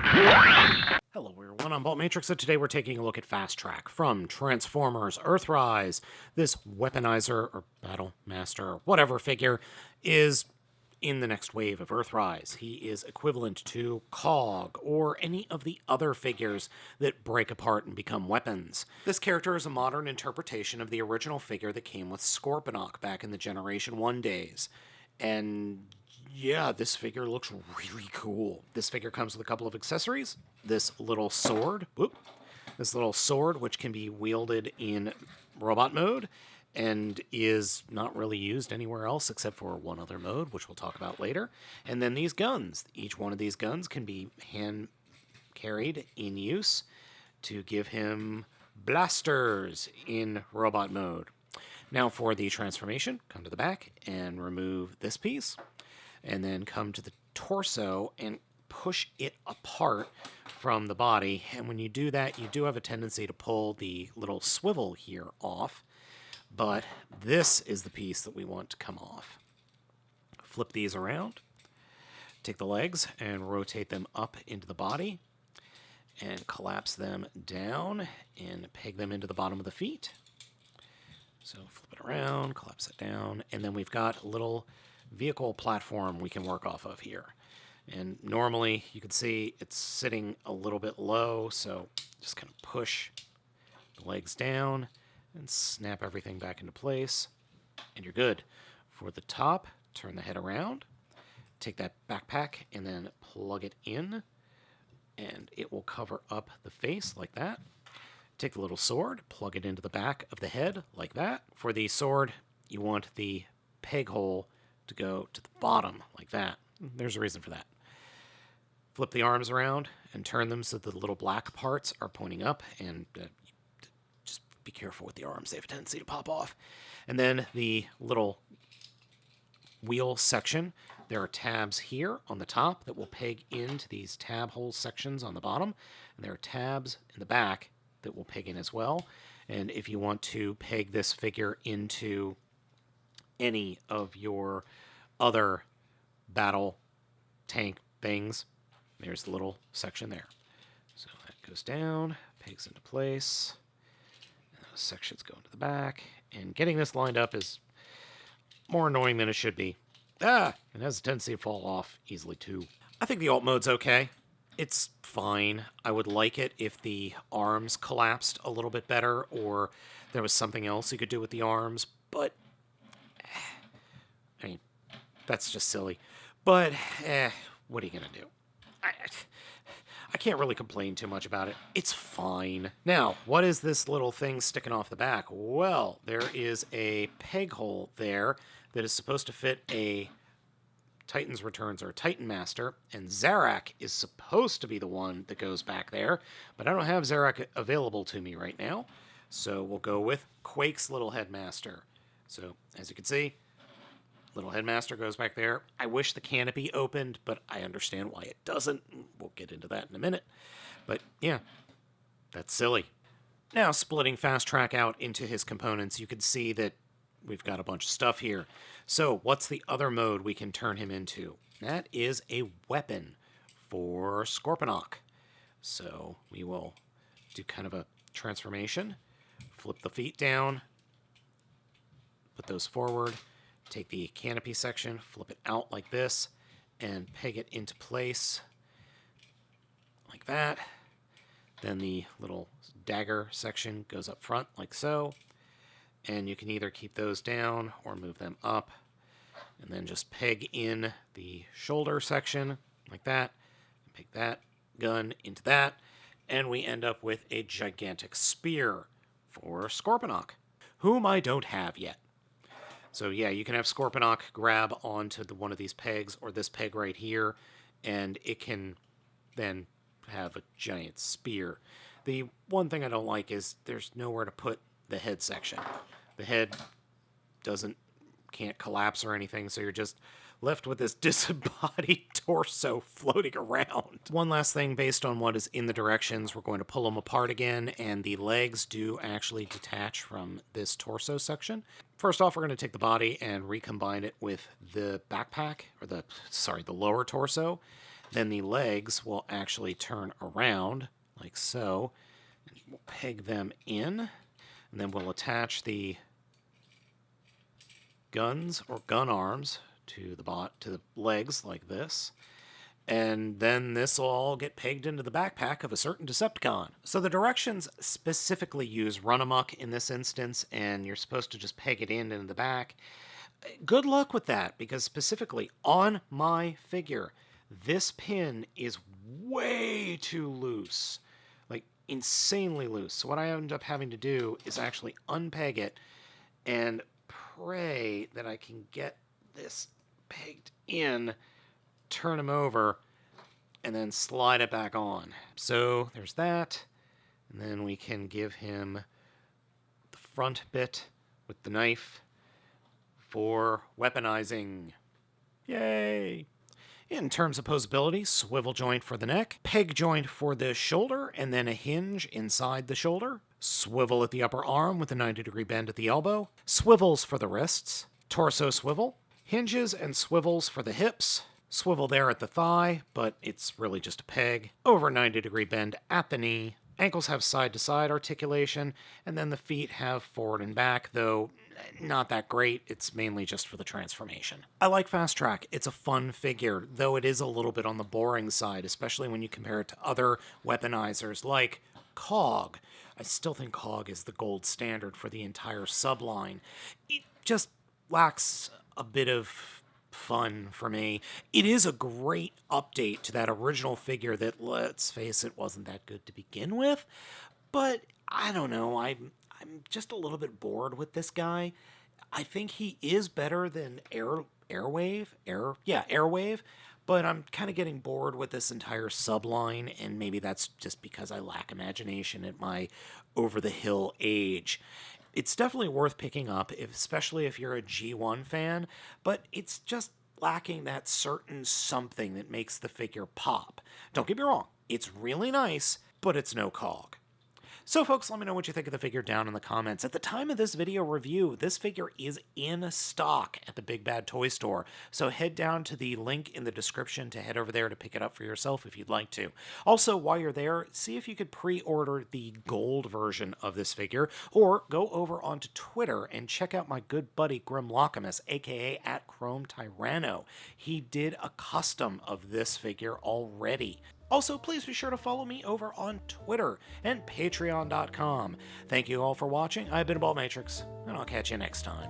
Hello everyone, I'm Baltmatrix, so today we're taking a look at Fasttrack from Transformers Earthrise. This weaponizer, or Battlemaster, or whatever figure, is in the next wave of Earthrise. He is equivalent to Cog, or any of the other figures that break apart and become weapons. This character is a modern interpretation of the original figure that came with Scorponok back in the Generation 1 days. And yeah, this figure looks really cool. This figure comes with a couple of accessories. This little sword, which can be wielded in robot mode and is not really used anywhere else except for one other mode, which we'll talk about later. And then these guns. Each one of these guns can be hand carried in use to give him blasters in robot mode. Now for the transformation, come to the back and remove this piece, and then come to the torso and push it apart from the body. And when you do that, you do have a tendency to pull the little swivel here off, but this is the piece that we want to come off. Flip these around, take the legs and rotate them up into the body, and collapse them down and peg them into the bottom of the feet. So flip it around, collapse it down, and then we've got a little vehicle platform we can work off of here. And normally you can see it's sitting a little bit low, so just kind of push the legs down and snap everything back into place, and you're good. For the top, turn the head around, take that backpack and then plug it in, and it will cover up the face like that. Take the little sword, plug it into the back of the head like that. For the sword, you want the peg hole to go to the bottom like that. There's a reason for that. Flip the arms around and turn them so the little black parts are pointing up, and just be careful with the arms. They have a tendency to pop off. And then the little wheel section, there are tabs here on the top that will peg into these tab hole sections on the bottom, and there are tabs in the back that will peg in as well. And if you want to peg this figure into any of your other battle tank things, there's the little section there. So that goes down, pegs into place, and those sections go into the back. And getting this lined up is more annoying than it should be. It has a tendency to fall off easily too. I think the alt mode's okay. It's fine. I would like it if the arms collapsed a little bit better, or there was something else you could do with the arms, but I mean, that's just silly. But, what are you going to do? I can't really complain too much about it. It's fine. Now, what is this little thing sticking off the back? Well, there is a peg hole there that is supposed to fit a Titan's Returns or Titan Master, and Zarak is supposed to be the one that goes back there, but I don't have Zarak available to me right now, so we'll go with Quake's little Headmaster. So, as you can see, little Headmaster goes back there. I wish the canopy opened, but I understand why it doesn't. We'll get into that in a minute. But yeah, that's silly. Now, splitting Fasttrack out into his components, you can see that we've got a bunch of stuff here. So what's the other mode we can turn him into? That is a weapon for Scorponok. So we will do kind of a transformation. Flip the feet down. Put those forward. Take the canopy section, flip it out like this, and peg it into place like that. Then the little dagger section goes up front like so. And you can either keep those down or move them up. And then just peg in the shoulder section like that. And peg that gun into that. And we end up with a gigantic spear for Scorponok, whom I don't have yet. So yeah, you can have Scorponok grab onto one of these pegs, or this peg right here, and it can then have a giant spear. The one thing I don't like is there's nowhere to put the head section. The head can't collapse or anything, so you're just left with this disembodied torso floating around. One last thing, based on what is in the directions, we're going to pull them apart again, and the legs do actually detach from this torso section. First off, we're going to take the body and recombine it with the backpack, or the lower torso, Then the legs will actually turn around, like so. And we'll peg them in, and then we'll attach the guns or gun arms to the legs like this. And then this will all get pegged into the backpack of a certain Decepticon. So the directions specifically use Runamuck in this instance, and you're supposed to just peg it into the back. Good luck with that, because specifically on my figure, this pin is way too loose. Like, insanely loose. So what I end up having to do is actually unpeg it and pray that I can get this pegged in, turn him over, and then slide it back on. So there's that. And then we can give him the front bit with the knife for weaponizing. Yay! In terms of posability, swivel joint for the neck, peg joint for the shoulder, and then a hinge inside the shoulder, swivel at the upper arm with a 90-degree bend at the elbow, swivels for the wrists, torso swivel, hinges and swivels for the hips, swivel there at the thigh, but it's really just a peg, over 90-degree bend at the knee, ankles have side-to-side articulation, and then the feet have forward and back, though not that great. It's mainly just for the transformation. I like Fasttrack. It's a fun figure, though it is a little bit on the boring side, especially when you compare it to other weaponizers like Cog. I still think Cog is the gold standard for the entire subline. It just lacks a bit of fun for me. It is a great update to that original figure that, let's face it, wasn't that good to begin with, but I don't know, I'm just a little bit bored with this guy. I think he is better than Airwave, but I'm kind of getting bored with this entire subline, and maybe that's just because I lack imagination at my over-the-hill age. It's definitely worth picking up, especially if you're a G1 fan, but it's just lacking that certain something that makes the figure pop. Don't get me wrong, it's really nice, but it's no Cog. So folks, let me know what you think of the figure down in the comments. At the time of this video review, this figure is in stock at the Big Bad Toy Store, so head down to the link in the description to head over there to pick it up for yourself if you'd like to. Also, while you're there, see if you could pre-order the gold version of this figure, or go over onto Twitter and check out my good buddy Grimlockamus, aka @ChromeTyrano. He did a custom of this figure already. Also, please be sure to follow me over on Twitter and Patreon.com. Thank you all for watching. I've been Baltmatrix, and I'll catch you next time.